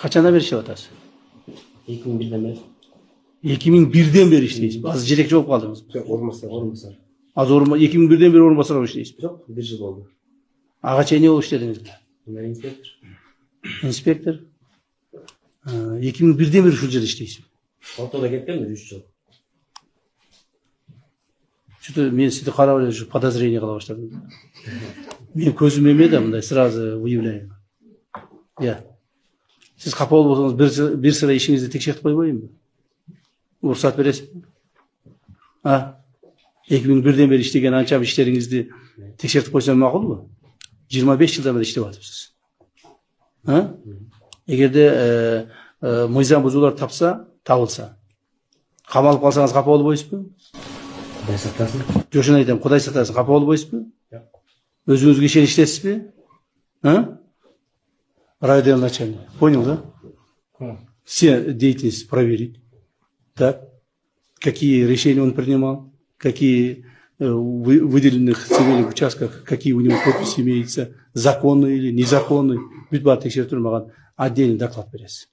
Качандан бери иштеп атасыз? 2001'den beri. 2001'den beri иштейсиз. Азыр жетекчи болуп калдыңыз. Орынбасар. Азыр 2001'den beri орунбасар болуп иштейсиз. Yok, 1 yıl oldu. Ага чейин эмне болуп иштедиңиз? Ben inspektör. Инспектор. 2001'den beri ушул жерде иштейсиз. Ortada ketken mi 3 yıl? Что-то мен сізді қарап эле подозрение кыла баштадым. Мен көзүм эмеде мындай сразу выявляю. Я. Сиз капа болуп отсоңуз бир sıra ишиңизди текшертип койбойюнбу? Уруксат бересизби? 2001'den beri иштеген анча иштериңизди текшертип койсом макулбу? 25 жылдан бери иштеп атыпсыз. Эгерде мыйзам бузуулар табылса, камалып калсаңыз капа болбойсузбу? Kuday saklasın. Жошун айтам, Кудай сактасын, капа болбойсузбу? Yok. Өзүңүзгө ишеничтесизби? Райотдел начальник. Понял, да? Все деятельности проверить. Так. Какие решения он принимал, какие выделенных земельных участках, какие у него подписи имеются, законные или незаконные. Бүт баары текшерип туруп мага отдельный доклад бересиз.